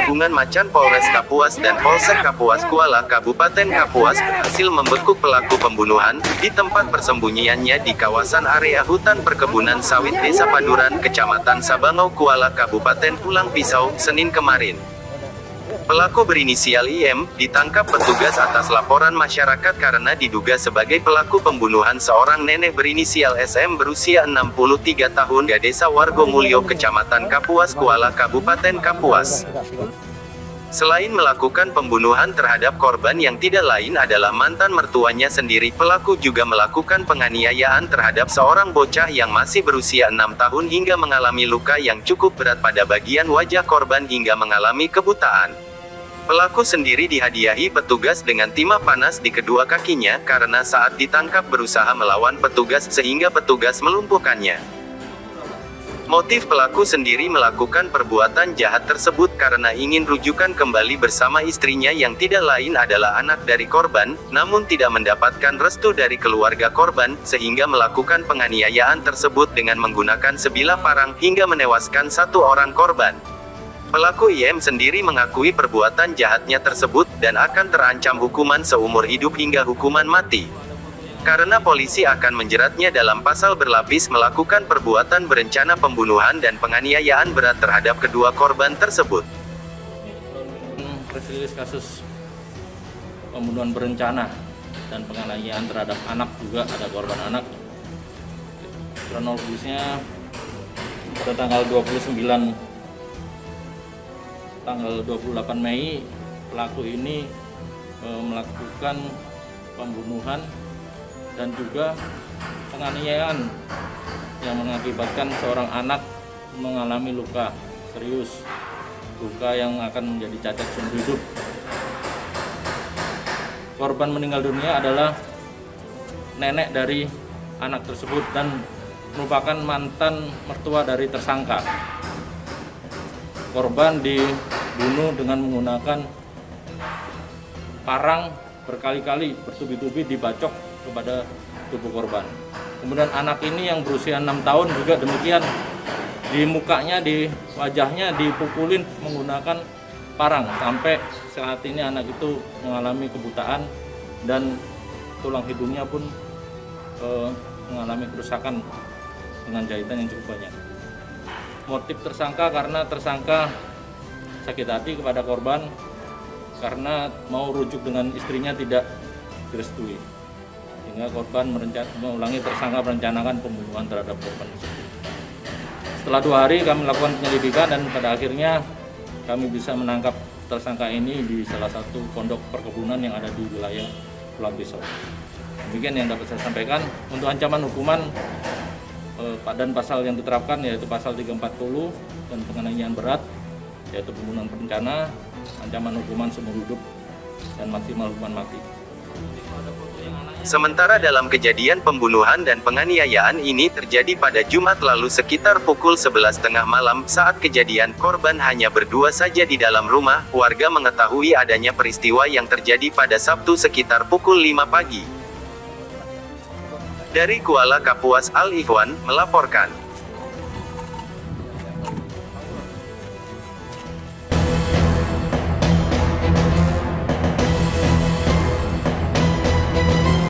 gabungan Macan Polres Kapuas dan Polsek Kapuas Kuala Kabupaten Kapuas berhasil membekuk pelaku pembunuhan di tempat persembunyiannya di kawasan area hutan perkebunan sawit Desa Paduran, Kecamatan Sabangau, Kuala Kabupaten Pulang Pisau, Senin kemarin. Pelaku berinisial IM ditangkap petugas atas laporan masyarakat karena diduga sebagai pelaku pembunuhan seorang nenek berinisial SM berusia 63 tahun di Desa Wargomulyo, Kecamatan Kapuas Kuala Kabupaten Kapuas. Selain melakukan pembunuhan terhadap korban yang tidak lain adalah mantan mertuanya sendiri, pelaku juga melakukan penganiayaan terhadap seorang bocah yang masih berusia 6 tahun hingga mengalami luka yang cukup berat pada bagian wajah korban hingga mengalami kebutaan. Pelaku sendiri dihadiahi petugas dengan timah panas di kedua kakinya karena saat ditangkap berusaha melawan petugas sehingga petugas melumpuhkannya. Motif pelaku sendiri melakukan perbuatan jahat tersebut karena ingin rujukan kembali bersama istrinya yang tidak lain adalah anak dari korban, namun tidak mendapatkan restu dari keluarga korban, sehingga melakukan penganiayaan tersebut dengan menggunakan sebilah parang hingga menewaskan satu orang korban. Pelaku IM sendiri mengakui perbuatan jahatnya tersebut dan akan terancam hukuman seumur hidup hingga hukuman mati. Karena polisi akan menjeratnya dalam pasal berlapis melakukan perbuatan berencana pembunuhan dan penganiayaan berat terhadap kedua korban tersebut. Rilis kasus pembunuhan berencana dan penganiayaan terhadap anak, juga ada korban anak. Kronologisnya pada tanggal 28 Mei pelaku ini melakukan pembunuhan dan juga penganiayaan yang mengakibatkan seorang anak mengalami luka serius, luka yang akan menjadi cacat seumur hidup. Korban meninggal dunia adalah nenek dari anak tersebut dan merupakan mantan mertua dari tersangka. Korban dibunuh dengan menggunakan parang berkali-kali, bertubi-tubi dibacok kepada tubuh korban. Kemudian anak ini yang berusia 6 tahun juga demikian, di mukanya, di wajahnya dipukulin menggunakan parang, sampai saat ini anak itu mengalami kebutaan dan tulang hidungnya pun mengalami kerusakan dengan jahitan yang cukup banyak. Motif tersangka karena tersangka sakit hati kepada korban karena mau rujuk dengan istrinya tidak direstui, sehingga korban mengulangi tersangka merencanakan pembunuhan terhadap korban tersebut. Setelah 2 hari kami melakukan penyelidikan dan pada akhirnya kami bisa menangkap tersangka ini di salah satu pondok perkebunan yang ada di wilayah Pulang Pisau. Demikian yang dapat saya sampaikan. Untuk ancaman hukuman dan pasal yang diterapkan yaitu pasal 340 dan penganiayaan berat, yaitu pembunuhan berencana, ancaman hukuman seumur hidup dan maksimal hukuman mati. Sementara dalam kejadian pembunuhan dan penganiayaan ini terjadi pada Jumat lalu sekitar pukul 11.30 malam. Saat kejadian, korban hanya berdua saja di dalam rumah. Warga mengetahui adanya peristiwa yang terjadi pada Sabtu sekitar pukul 5 pagi. Dari Kuala Kapuas, Al Ikhwan melaporkan.